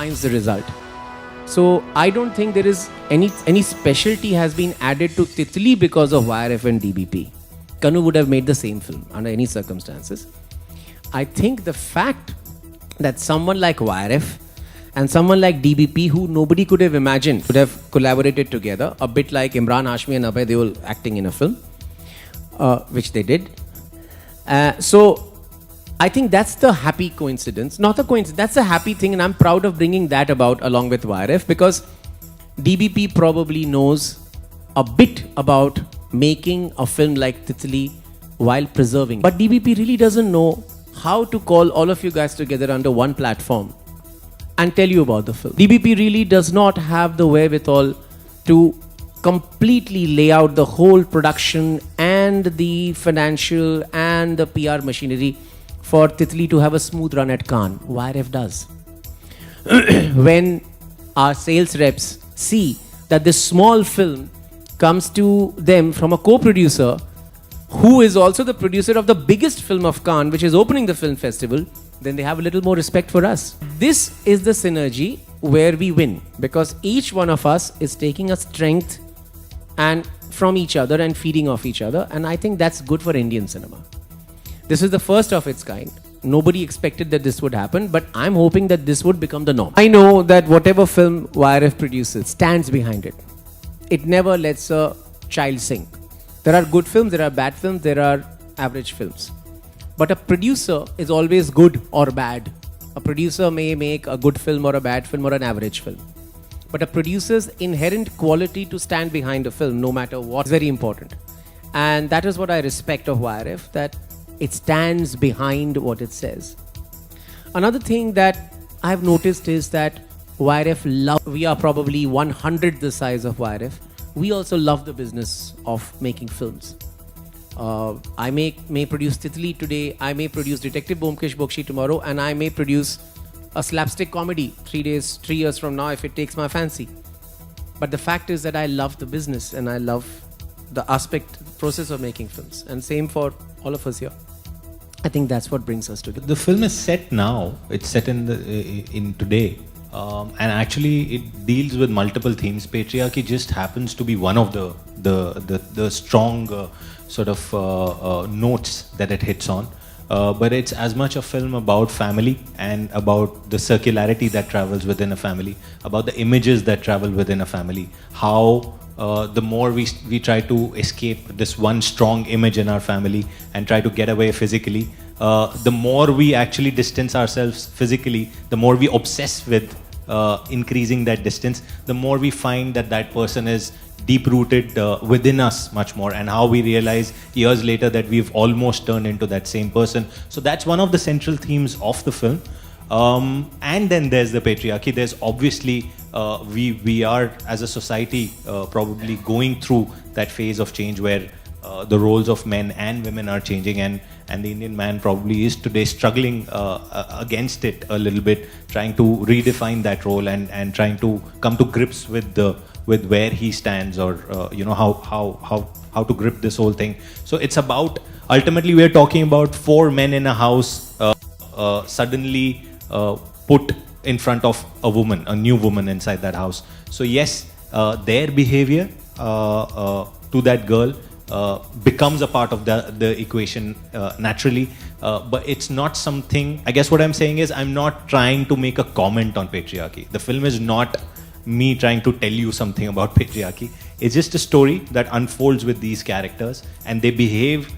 defines the result. So I don't think there is any specialty has been added to Titli because of YRF and DBP. Kanu would have made the same film under any circumstances. I think the fact that someone like YRF and someone like DBP, who nobody could have imagined, could have collaborated together, a bit like Imran Hashmi and Abhay Deol acting in a film, which they did. So I think that's the happy coincidence. Not a coincidence, that's a happy thing, and I'm proud of bringing that about along with YRF, because DBP probably knows a bit about making a film like Titli while preserving. But DBP really doesn't know how to call all of you guys together under one platform and tell you about the film. DBP really does not have the wherewithal to completely lay out the whole production and the financial and the PR machinery for Titli to have a smooth run at Cannes. YRF does. When our sales reps see that this small film comes to them from a co-producer who is also the producer of the biggest film of Cannes, which is opening the film festival, then they have a little more respect for us. This is the synergy where we win, because each one of us is taking a strength and from each other and feeding off each other, and I think that's good for Indian cinema. This is the first of its kind. Nobody expected that this would happen, but I'm hoping that this would become the norm. I know that whatever film YRF produces stands behind it. It never lets a child sink. There are good films, there are bad films, there are average films. But a producer is always good or bad. A producer may make a good film or a bad film or an average film. But a producer's inherent quality to stand behind a film, no matter what, is very important. And that is what I respect of YRF, that it stands behind what it says. Another thing that I've noticed is that YRF we are probably 100th the size of YRF. We also love the business of making films. I may produce Titli today, I may produce Detective Byomkesh Bokshi tomorrow, and I may produce a slapstick comedy 3 years from now if it takes my fancy. But the fact is that I love the business and I love the process of making films. And same for all of us here. I think that's what brings us together. The film is set now. It's set in today. And actually it deals with multiple themes. Patriarchy just happens to be one of the strong sort of notes that it hits on. But it's as much a film about family and about the circularity that travels within a family, about the images that travel within a family, how the more we try to escape this one strong image in our family and try to get away physically, the more we actually distance ourselves physically, the more we obsess with increasing that distance, the more we find that person is deep-rooted within us much more, and how we realize years later that we've almost turned into that same person. So that's one of the central themes of the film. And then there's the patriarchy. There's obviously we are as a society probably going through that phase of change where the roles of men and women are changing, and the Indian man probably is today struggling against it a little bit, trying to redefine that role and trying to come to grips with where he stands, or how to grip this whole thing. So it's about, ultimately we are talking about 4 men in a house suddenly put in front of a woman, a new woman inside that house. So yes, their behavior to that girl becomes a part of the equation naturally, but it's not something, I guess what I'm saying is, I'm not trying to make a comment on patriarchy. The film is not me trying to tell you something about patriarchy. It's just a story that unfolds with these characters, and they behave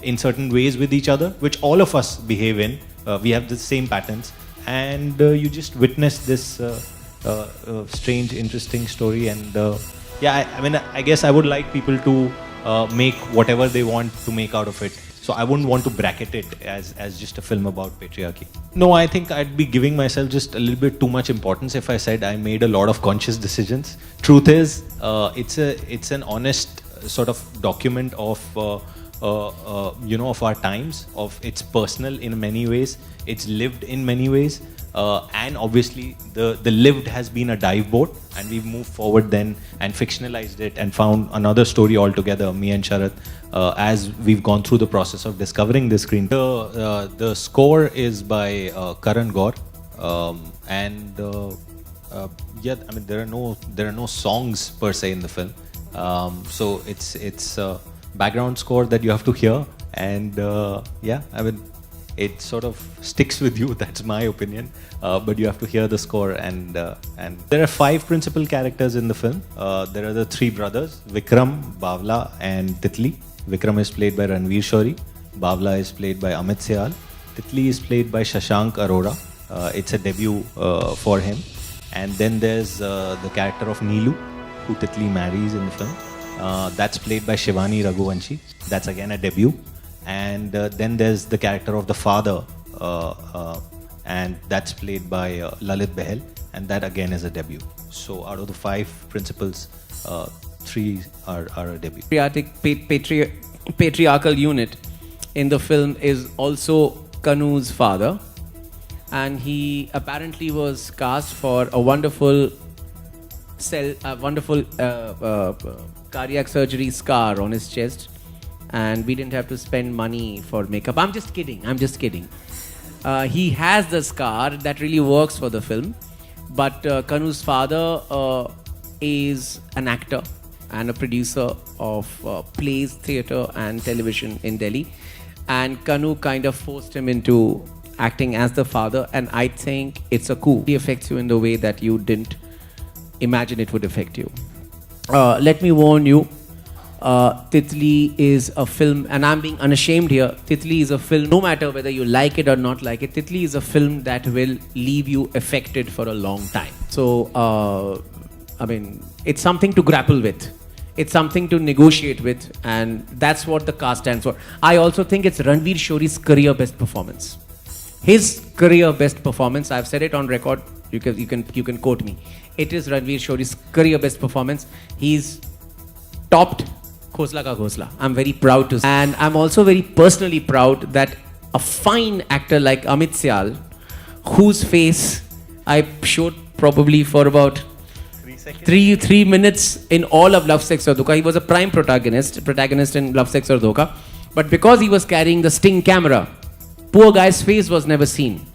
in certain ways with each other, which all of us behave in. We have the same patterns, and you just witness this strange, interesting story. And I guess I would like people to make whatever they want to make out of it. So I wouldn't want to bracket it as just a film about patriarchy. No, I think I'd be giving myself just a little bit too much importance if I said I made a lot of conscious decisions. Truth is, it's an honest sort of document of of our times. It's personal in many ways. It's lived in many ways. And obviously the lived has been a dive boat, and we've moved forward then and fictionalized it and found another story altogether, me and Sharath, as we've gone through the process of discovering this screen. The score is by Karan Gaur, and yeah, I mean there are no songs per se in the film, so it's background score that you have to hear, and yeah, I mean it sort of sticks with you. That's my opinion. But you have to hear the score, and there are 5 principal characters in the film. There are the 3 brothers, Vikram, Bawla, and Titli. Vikram is played by Ranveer Shori. Bawla is played by Amit Seal. Titli is played by Shashank Arora. It's a debut for him. And then there's the character of Neelu, who Titli marries in the film. That's played by Shivani Raghuvanshi. That's again a debut. And then there's the character of the father, and that's played by Lalit Behel, and that again is a debut. So out of the 5 principals, 3 are a debut. Patriarchal unit in the film is also Kanu's father, and he apparently was cast for a wonderful cardiac surgery scar on his chest, and we didn't have to spend money for makeup. I'm just kidding. He has the scar that really works for the film, but Kanu's father is an actor and a producer of plays, theatre and television in Delhi, and Kanu kind of forced him into acting as the father, and I think it's a coup. It affects you in the way that you didn't imagine it would affect you. Let me warn you, Titli is a film, and I'm being unashamed here. Titli is a film, no matter whether you like it or not like it, Titli is a film that will leave you affected for a long time. So, I mean, it's something to grapple with. It's something to negotiate with, and that's what the cast stands for. I also think it's Ranveer Shori's career best performance. His career best performance, I've said it on record, you can quote me. It is Ranveer Shori's career best performance. He's topped Khosla Ka Ghosla. I'm very proud to say. And I'm also very personally proud that a fine actor like Amit Seal, whose face I showed probably for about 3 minutes in all of Love, Sex or Dhokha. He was a prime protagonist in Love, Sex or Dhokha. But because he was carrying the Sting camera, poor guy's face was never seen.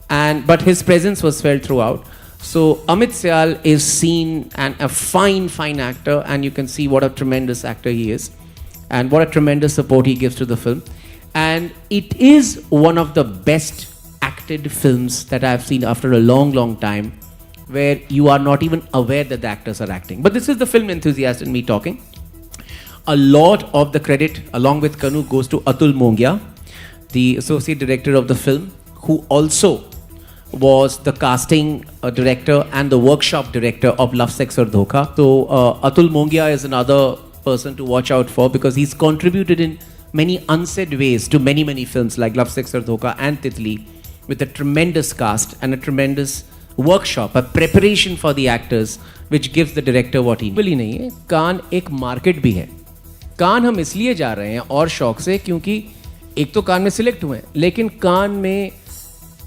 But his presence was felt throughout. So Amit Seal is seen and a fine actor, and you can see what a tremendous actor he is and what a tremendous support he gives to the film. And it is one of the best acted films that I've seen after a long time, where you are not even aware that the actors are acting. But this is the film enthusiast in me talking. A lot of the credit, along with Kanu, goes to Atul Mongia, the associate director of the film, who also was the casting director and the workshop director of Love, Sex or Dhokha. So Atul Mongia is another person to watch out for, because he's contributed in many unsaid ways to many films like Love, Sex or Dhokha and Titli, with a tremendous cast and a tremendous workshop, a preparation for the actors, which gives the director what he needs. नहीं है, कान एक market भी है. कान हम इसलिए जा रहे हैं और शौक से, क्योंकि एक तो कान में सिलेक्ट हुए हैं, लेकिन कान में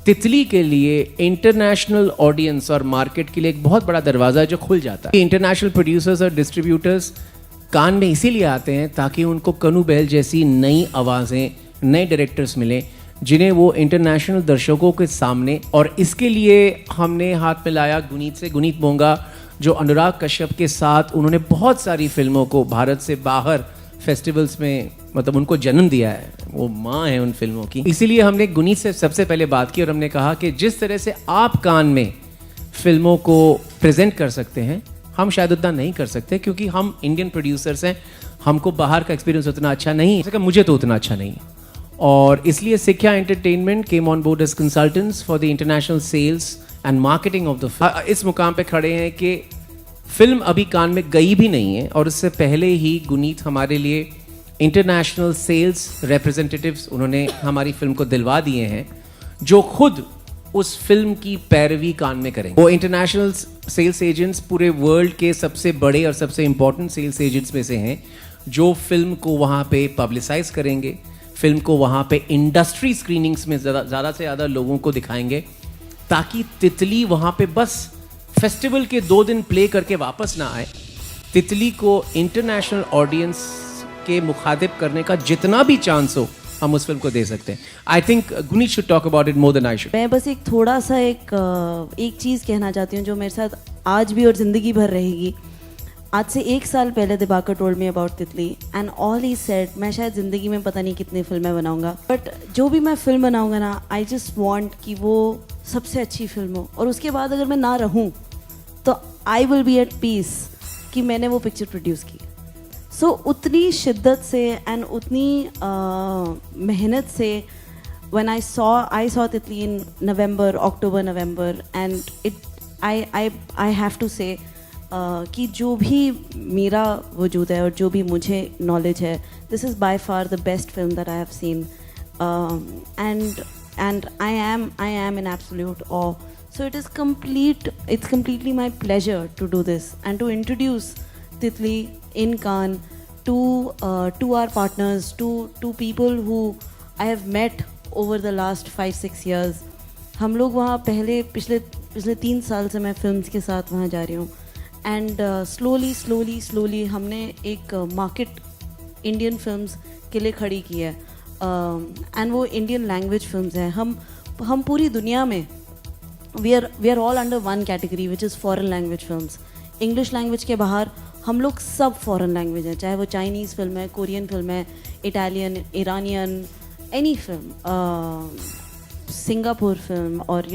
तितली के लिए इंटरनेशनल ऑडियंस और मार्केट के लिए एक बहुत बड़ा दरवाज़ा है जो खुल जाता है. इंटरनेशनल प्रोड्यूसर्स और डिस्ट्रीब्यूटर्स कान में इसीलिए आते हैं ताकि उनको कनु बहल जैसी नई आवाज़ें, नए डायरेक्टर्स मिलें, जिन्हें वो इंटरनेशनल दर्शकों के सामने. और इसके लिए हमने हाथ मिलाया गुनीत मोंगा, जो अनुराग कश्यप के साथ उन्होंने बहुत सारी फिल्मों को भारत से बाहर फेस्टिवल्स में, मतलब उनको जन्म दिया है, वो माँ है उन फिल्मों की. इसीलिए हमने गुनीत से सबसे पहले बात की और हमने कहा कि जिस तरह से आप कान में फिल्मों को प्रेजेंट कर सकते हैं, हम शायद उतना नहीं कर सकते, क्योंकि हम इंडियन प्रोड्यूसर्स हैं, हमको बाहर का एक्सपीरियंस उतना अच्छा नहीं है, मुझे तो उतना अच्छा नहीं. और इसलिए Sikhya entertainment came on board as consultants for the international sales and marketing of the film. इस मुकाम पे खड़े हैं कि फिल्म अभी कान में गई भी नहीं है, और इससे पहले ही गुनीत हमारे लिए इंटरनेशनल सेल्स रिप्रेजेंटेटिव्स उन्होंने हमारी फिल्म को दिलवा दिए हैं, जो खुद उस फिल्म की पैरवी कान में करेंगे. वो इंटरनेशनल सेल्स एजेंट्स पूरे वर्ल्ड के सबसे बड़े और सबसे इंपॉर्टेंट सेल्स एजेंट्स में से हैं, जो फिल्म को वहाँ पे पब्लिसाइज करेंगे, फिल्म को वहाँ पे इंडस्ट्री स्क्रीनिंग्स में ज़्यादा से ज़्यादा लोगों को दिखाएंगे, ताकि तितली वहाँ पे बस फेस्टिवल के 2 दिन प्ले करके वापस ना आए. तितली को इंटरनेशनल ऑडियंस के मुखातिब करने का जितना भी चांस हो हम उस फिल्म को दे सकते हैं. I think Guneet should talk about it more than I should. मैं बस एक थोड़ा सा एक चीज़ कहना चाहती हूँ जो मेरे साथ आज भी और ज़िंदगी भर रहेगी. आज से 1 साल पहले दिबाकर टोल्ड मी अबाउट तितली एंड ऑल ही सेड, मैं शायद ज़िंदगी में पता नहीं कितनी फिल्में बनाऊंगा, बट जो भी मैं फिल्म बनाऊंगा ना, आई जस्ट वांट कि वो सबसे अच्छी फिल्म हो, और उसके बाद अगर मैं ना रहूं तो I will be at peace कि मैंने वो पिक्चर प्रोड्यूस की. सो उतनी शिद्दत से एंड उतनी मेहनत से when I saw तितली in October November and I have to say कि जो भी मेरा वजूद है और जो भी मुझे नॉलेज है, this is by far the best film that I have seen, and I am in absolute awe. So it's completely my pleasure to do this and to introduce Titli in Cannes to our partners, to people who I have met over the last 5-6 years. हम लोग वहाँ पिछले 3 साल से मैं films के साथ वहाँ जा रही हूँ, एंड स्लोली हमने एक मार्केट इंडियन फिल्म्स के लिए खड़ी की है, एंड वो इंडियन लैंग्वेज फिल्म्स हैं. हम पूरी दुनिया में we are all under one category which is foreign language films. English language के बाहर हम लोग सब फॉरेन लैंग्वेज हैं, चाहे वो चाइनीज़ फिल्म है, कोरियन फिल्म है, Italian, Iranian, any film, Singapore film, और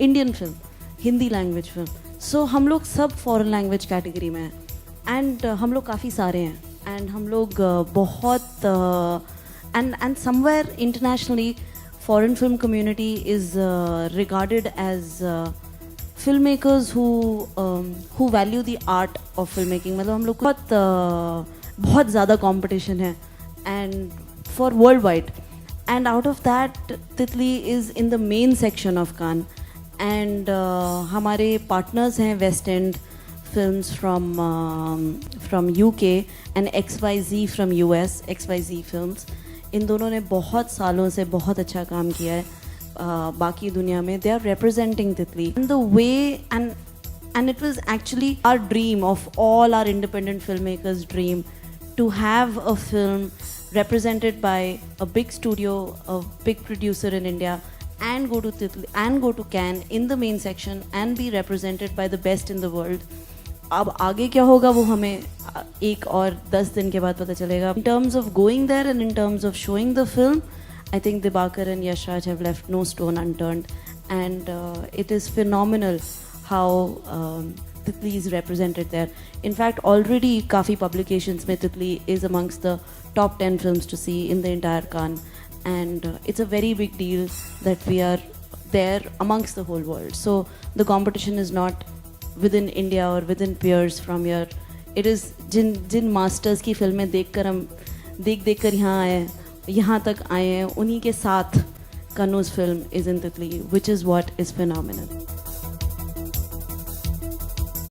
Indian film, Hindi language film. So हम लोग सब फॉरेन लैंग्वेज कैटेगरी में हैं, एंड हम लोग काफ़ी सारे हैं, एंड हम लोग बहुत and somewhere internationally foreign film community is regarded as film makers who value the art of film making. मतलब हम लोग बहुत ज़्यादा कॉम्पिटिशन है, and for world wide, and out of that Titli is in the main section of Cannes, and हमारे partners हैं West End Films from UK and XYZ from US, XYZ Films. इन दोनों ने बहुत सालों से बहुत अच्छा काम किया है बाकी दुनिया में. they are representing Titli in the way, and it was actually our dream, of all our independent filmmakers' dream, to have a film represented by a big studio, a big producer in India, and go to Titli and go to Cannes in the main section and be represented by the best in the world. अब आगे क्या होगा वो हमें 1 और 10 दिन के बाद पता चलेगा. In terms of going there and in terms of showing the film, I think Dibakar and Yashraj have left no stone unturned, and it is phenomenal how Titli is represented there. In fact, already काफ़ी publications में Titli is amongst the top 10 films to see in the entire Cannes, and it's a very big deal that we are there amongst the whole world. So the competition is not within India or within peers from here. It is जिन masters की फिल्में देखकर हम देख कर यहाँ तक आए हैं, उन्हीं के साथ Kanu's film is in Titli, which is what is phenomenal.